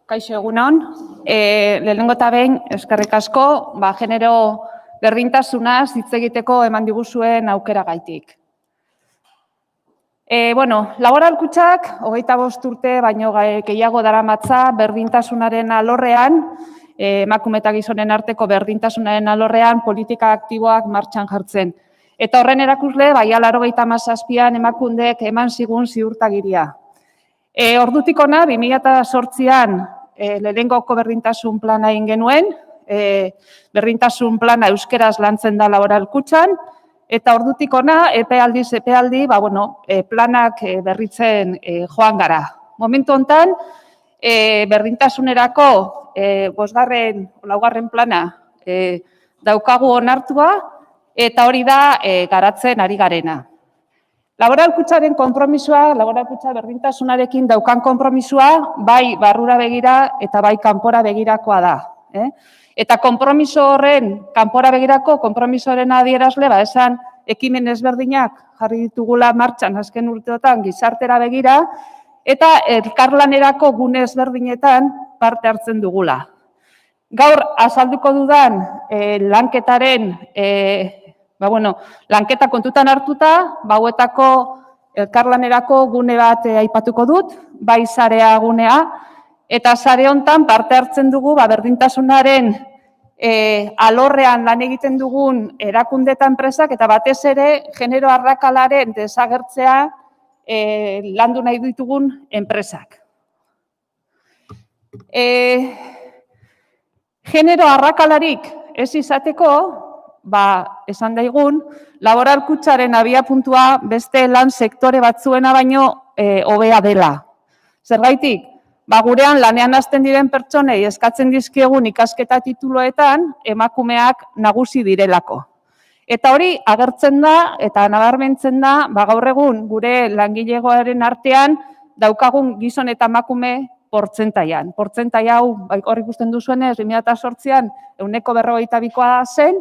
Kaixo egunon, lehenengo eta behin eskerrik asko, genero berdintasunaz hitz egiteko eman diguzuen aukeragaitik. Laboral kutxak 25 urte baino gehiago daramatza berdintasunaren alorrean, emakume eta gizonen arteko berdintasunaren alorrean politika aktiboak martxan jartzen. Eta horren erakusle, 87an emakundek eman zigun ziurtagiria. Ordutik ona, 2008an lehenengoko berdintasun plana egin genuen, berdintasun plana euskeraz lantzen da laboral kutxan, eta ordutik ona, epealdiz epealdi, planak berritzen joan gara. Momentu honetan, berdintasunerako 5. plana daukagu onartua, eta hori da garatzen ari garena. Laboral kutxaren konpromisoa, laboral kutxa berdintasunarekin daukan konpromisoa, bai barrura begira eta bai kanpora begirakoa da. Eta konpromiso horren, kanpora begirako konpromisoaren adierazle, esan ekimen ezberdinak jarri ditugula martxan azken urteotan gizartera begira, eta elkarlanerako gune ezberdinetan parte hartzen dugula. Gaur azalduko dudan lanketaren, lanketa kontutan hartuta, hauetako elkarlanerako gune bat aipatuko dut, bai sarea gunea, eta sare hontan parte hartzen dugu berdintasunaren alorrean lan egiten dugun erakunde eta enpresak, eta batez ere genero arrakalaren desagertzea landu nahi ditugun enpresak. Genero arrakalarik ez izateko, esan daigun, laboral kutxaren abiapuntua beste lan sektore batzuena baino hobea dela. Zergaitik, gurean lanean hasten diren pertsonei eskatzen dizkiegun ikasketa tituluetan emakumeak nagusi direlako. Eta hori agertzen da eta nabarmentzen da gaur egun gure langilegoaren artean daukagun gizon eta emakume portzentaian. Portzentai hau, hor ikusten duzuenez, 2008an 42koa zen,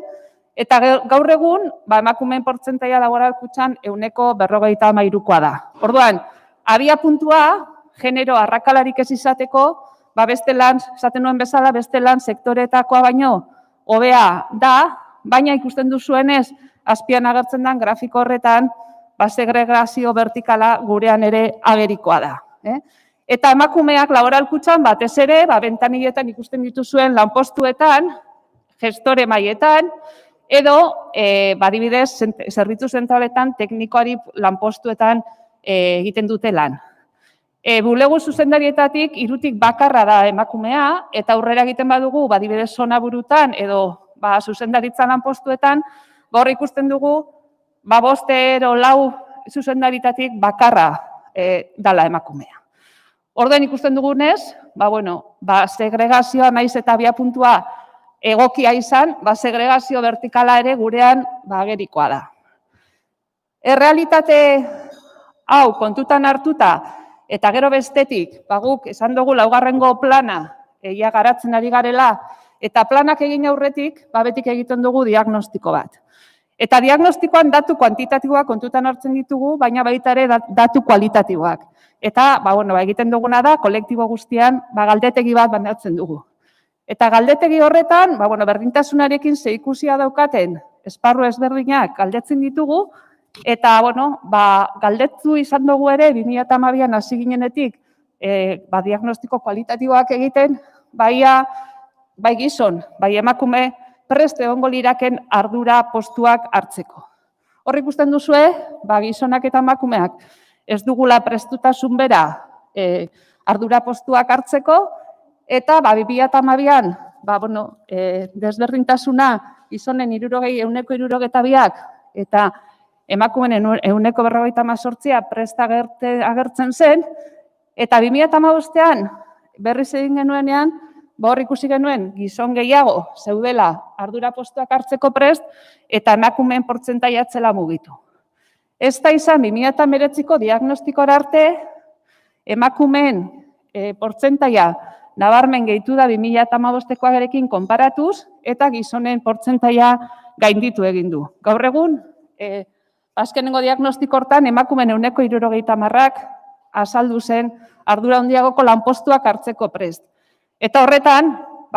eta gaur egun, emakumeen portzentaia laboral kutxan 53koa da. Orduan, abiapuntua, genero arrakalarik ez izateko, beste lan, esaten nuen bezala, beste lan sektoretakoa baino hobea da, baina ikusten duzuenez, azpian agertzen den grafiko horretan, segregazio vertikala gurean ere agerikoa da. Eta emakumeak laboral kutxan batez ere, bentaniletan ikusten dituzuen lanpostuetan, gestore mailetan, edo, adibidez, zerbitzu zentraletan, teknikoari lanpostuetan egiten dute lan. Bulego zuzendarietatik, 3tik bakarra da emakumea, eta aurrera egiten badugu, adibidez, zonaburutan, edo zuzendaritza lanpostuetan, gaur ikusten dugu, 5 edo 4 zuzendaritatik bakarra dala emakumea. Orduan ikusten dugunez, segregazioa naiz eta abiapuntua egokia izan, segregazio vertikala ere gurean agerikoa da. Errealitate hau kontutan hartuta, eta gero bestetik, guk esan dugu 4. plana egia garatzen ari garela, eta planak egin aurretik, betik egiten dugu diagnostiko bat. Eta diagnostikoan datu kuantitatiboak kontutan hartzen ditugu, baina baita ere datu kualitatiboak. Eta, egiten duguna da, kolektibo guztian, galdetegi bat bandatzen dugu. Eta galdetegi horretan, berdintasunarekin zerikusia daukaten esparru ezberdinak galdetzen ditugu, eta, galdetu izan dugu ere, 2012an hasi ginenetik, diagnostiko kualitatiboak egiten, bai gizon, bai emakume, prest egongo liraken ardura postuak hartzeko. Hor ikusten duzue, gizonak eta emakumeak ez dugula prestutasun bera ardura postuak hartzeko, eta 2012an, desberdintasuna gizonen 62%, eta emakumeen 48% prest agertzen zen, eta 2015an berriz egin genuenean, hor ikusi genuen gizon gehiago zeudela ardura postuak hartzeko prest, eta emakumeen portzentaia zela mugitu. Ez da izan 2019ko diagnostikora arte, emakumeen portzentaia nabarmen gehitu da 2015koarekin konparatuz, eta gizonen portzentaia gainditu egin du. Gaur egun, azkenengo diagnostiko hortan, emakumeen 70%ak azaldu zen ardura handiagoko lanpostuak hartzeko prest. Eta horretan,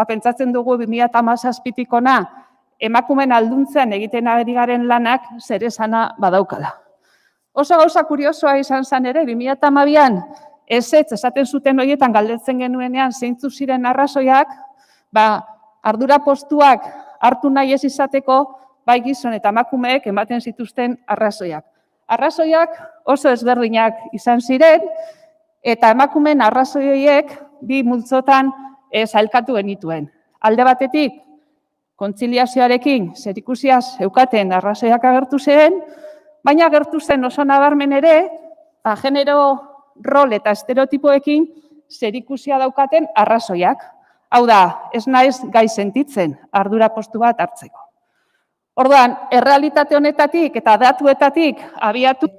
pentsatzen dugu 2017tik hona emakumeen alduntzean egiten ari garen lanak zer esana badaukala. Oso gauza kuriosoa izan zen ere, 2012an ezetz esaten zuten horietan galdetzen genuenean zeintzu ziren arrazoiak, ardura postuak hartu nahi ez izateko, bai gizon eta emakumeek ematen zituzten arrazoiak. Arrazoiak oso ezberdinak izan ziren, eta emakumeen arrazoi horiek bi multzotan sailkatu genituen. Alde batetik, kontziliazioarekin zerikusia zeukaten arrazoiak agertu ziren, baina agertu zen oso nabarmen ere, genero rol eta estereotipoekin zerikusia daukaten arrazoiak. Hau da, ez naiz gai sentitzen ardura postu bat hartzeko. Orduan, errealitate honetatik eta datuetatik abiatu,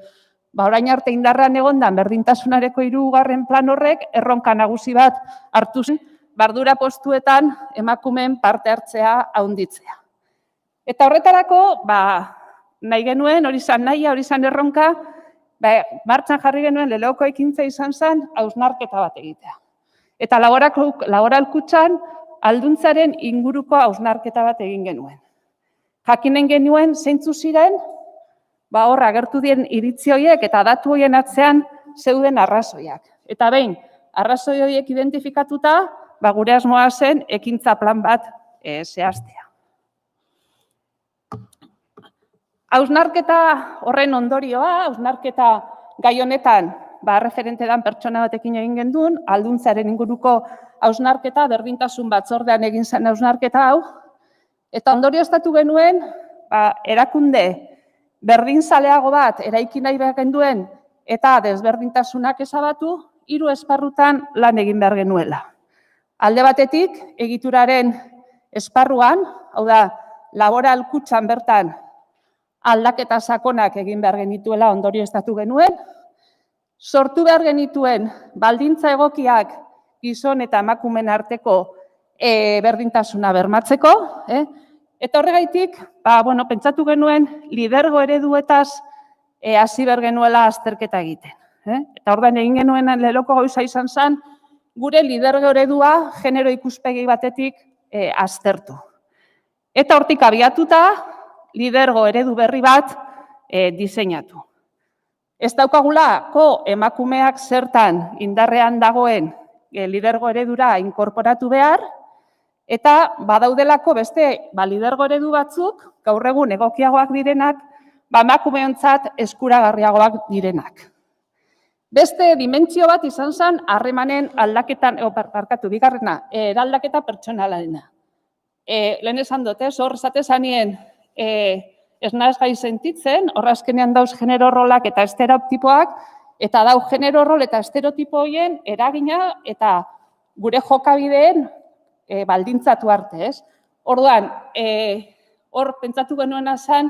orain arte indarrean egondan berdintasunareko 3. plan horrek erronka nagusi bat hartu zen, ardura postuetan emakumeen parte hartzea handitzea. Eta horretarako, nahi genuen, hori zan nahia, hori zan erronka, martxan jarri genuen lehenengo ekintza izan zen hausnarketa bat egitea. Eta laboral kutxan alduntzaren inguruko hausnarketa bat egin genuen. Jakinen genuen zeintzu ziren, hor agertu diren iritzi horiek eta datu horien atzean zeuden arrazoiak. Eta behin, arrazoi horiek identifikatuta, gure asmoa zen ekintza plan bat zehaztea. Hausnarketa horren ondorioa, hausnarketa gai honetan, referente dan pertsona batekin egin genduen, alduntzaren inguruko hausnarketa, berdintasun batzordean egin zen hausnarketa hau, eta ondorio estatu genuen, erakunde berdinzaleago bat eraiki nahi behar genduen, eta desberdintasunak ezabatu, 3 esparrutan lan egin behar genuela. Alde batetik, egituraren esparruan, hau da, laboral kutxan bertan aldaketa sakonak egin behar genituela ondorio estatu genuen, sortu behar genituen baldintza egokiak gizon eta emakumeen arteko berdintasuna bermatzeko, eta horregaitik, pentsatu genuen lidergo ereduetaz hasi behar genuela azterketa egiten. Eta orduan egin genuen lehenengo gauza izan zen, gure lidergo eredua genero ikuspegi batetik aztertu. Eta hortik abiatuta, lidergo eredu berri bat diseinatu. Ez daukagulako emakumeak zertan indarrean dagoen lidergo eredura inkorporatu behar, eta badaudelako beste lidergo eredu batzuk, gaur egun egokiagoak direnak, emakumeontzat eskuragarriagoak direnak. Beste dimentsio bat izan zen harremanen aldaketan, bigarrena, eraldaketa pertsonalarena. Lehen esan dut, hor zatezanien ez naiz gai sentitzen, hor azkenean dauz genero rolak eta estereotipoak, eta dau genero rol eta estereotipo horien eragina eta gure jokabideen baldintzatu arte, ez? Orduan, hor pentsatu genuena zen,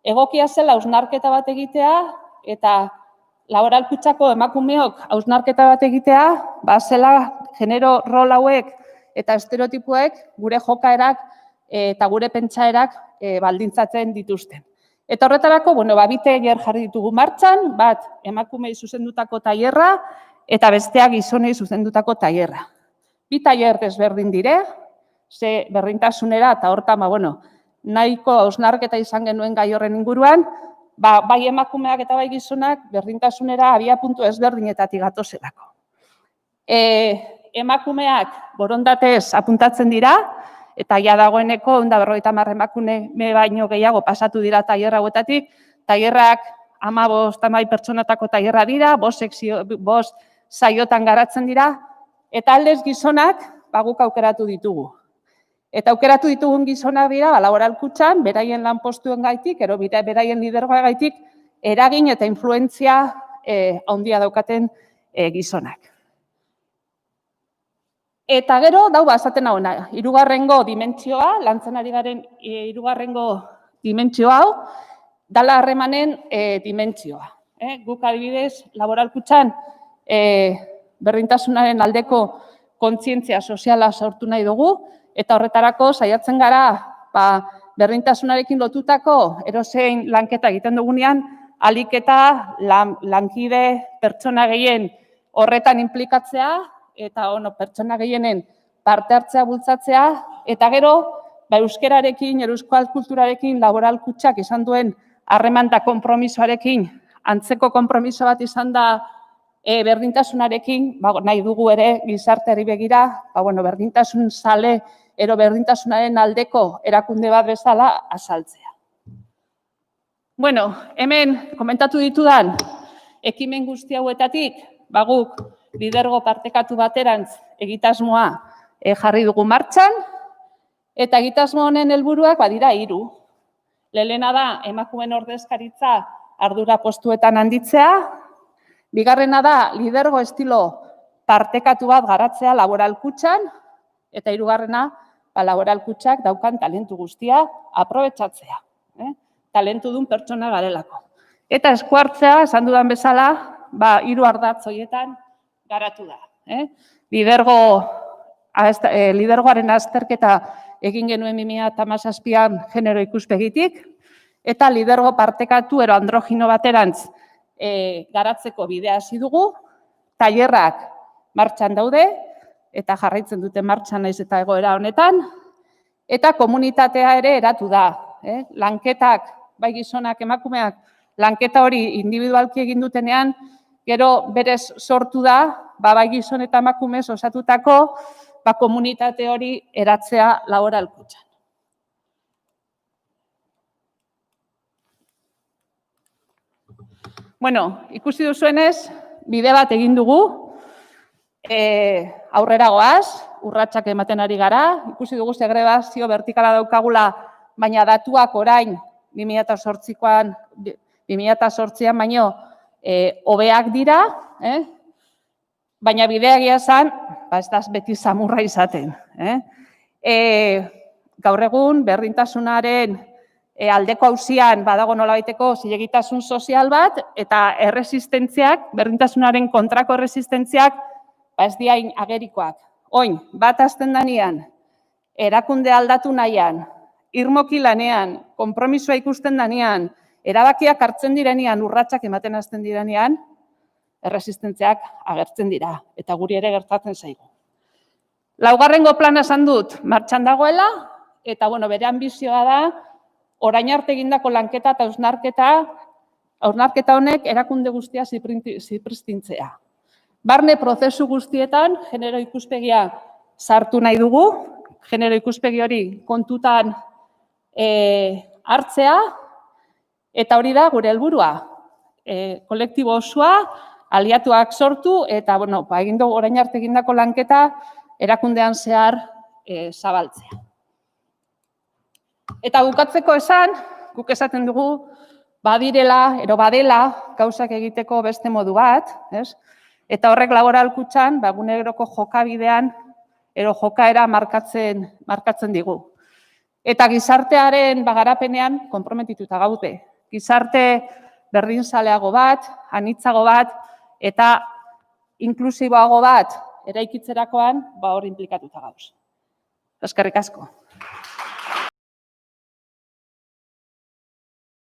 egokia zela hausnarketa bat egitea, eta laboral kutxako emakumeok hausnarketa bat egitea, zela genero rol hauek eta estereotipoek gure jokaerak eta gure pentsaerak baldintzatzen dituzten. Eta horretarako, bi tailer jarri ditugu martxan, bat emakumei zuzendutako tailerra eta besteak gizonei zuzendutako tailerra. Bi tailer desberdin dire, ze berdintasunera eta hortan, nahiko hausnarketa izan genuen gai horren inguruan, bai emakumeak eta bai gizonak berdintasunera abiapuntu ezberdinetatik gatozelako. Emakumeak borondatez apuntatzen dira, eta ja dagoeneko 150 emakume baino gehiago pasatu dira tailer hauetatik, tailerrak 15 pertsonatako tailerra dira, 5 saiotan garatzen dira, eta aldez gizonak guk aukeratu ditugu. Eta aukeratu ditugun gizonak dira, laboral kutxan, beraien lanpostuen gaitik, beraien lidergoa gaitik, eragin eta influentzia handia daukaten gizonak. Eta gero, esaten hau, hirugarrengo dimentsioa, lantzen ari garen hirugarrengo dimentsio hau, dala harremanen dimentsioa. Guk adibidez, laboral kutxan, berdintasunaren aldeko kontzientzia soziala sortu nahi dugu, eta horretarako saiatzen gara, berdintasunarekin lotutako erozein lanketa egiten dugunean, ahalik eta lankide pertsona gehien horretan inplikatzea, eta pertsona gehienen parte hartzea bultzatzea, eta gero, euskararekin, euskal kulturarekin, laboral kutxak izan duen harreman eta konpromisoarekin, antzeko konpromiso bat izan da berdintasunarekin, nahi dugu ere gizarteari begira, berdintasun zale, berdintasunaren aldeko erakunde bat bezala azaltzea. Hemen komentatu ditudan ekimen guzti hauetatik, guk lidergo partekatu baterantz egitasmoa jarri dugu martxan, eta egitasmo honen helburuak badira 3. Lehena da emakumeen ordezkaritza ardura postuetan handitzea, bigarrena da lidergo estilo partekatu bat garatzea laboral kutxan, eta 3. Laboral kutxak daukan talentu guztia aprobetxatzea. Talentudun pertsona garelako. Eta esku hartzea, esan dudan bezala, 3 ardatz horietan garatu da. Lidergoaren azterketa egin genuen 2017an genero ikuspegitik, eta lidergo partekatu androgino baterantz garatzeko bidea hasi dugu, tailerrak martxan daude, eta jarraitzen dute martxan naiz eta egoera honetan, eta komunitatea ere eratu da. Lanketak, bai gizonak, emakumeak, lanketa hori individualki egin dutenean, gero berez sortu da, bai gizon eta emakumez osatutako komunitate hori eratzea laboral kutxan. Ikusi duzuenez, bide bat egin dugu, aurrera goaz, urratsak ematen ari gara, ikusi dugu segregazio vertikala daukagula, baina datuak orain 2008an baino hobeak dira, baina bidea egia esan, ez da beti samurra izaten. Gaur egun, berdintasunaren aldeko auzian badago nolabaiteko zilegitasun sozial bat, eta erresistentziak, berdintasunaren kontrako erresistentziak, ez diain agerikoak. Oin, bat azten danean, erakunde aldatu nahian, irmoki lanean, konpromisoa ikusten danean, erabakiak hartzen direnean, urratsak ematen hasten direnean, erresistentziak agertzen dira, eta guri ere gertatzen zaigu. 4. plana esan dut, martxan dagoela, eta bere ambizioa da, orain arte egindako lanketa eta hausnarketa honek erakunde guztia zipristintzea. Barne prozesu guztietan, genero ikuspegia sartu nahi dugu, genero ikuspegi hori kontutan hartzea, eta hori da gure helburua. Kolektibo osoa, aliatuak sortu, eta egin dugu orain arte egindako lanketa erakundean zehar zabaltzea. Eta bukatzeko esan, guk esaten dugu, badirela, badela, gauzak egiteko beste modu bat, eta horrek laboral kutxan, eguneroko jokabidean, jokaera markatzen digu. Eta gizartearen garapenean konprometituta gaude. Gizarte berdinzaleago bat, anitzago bat, eta inklusiboago bat eraikitzerakoan hor inplikatuta gauz. Eskerrik asko.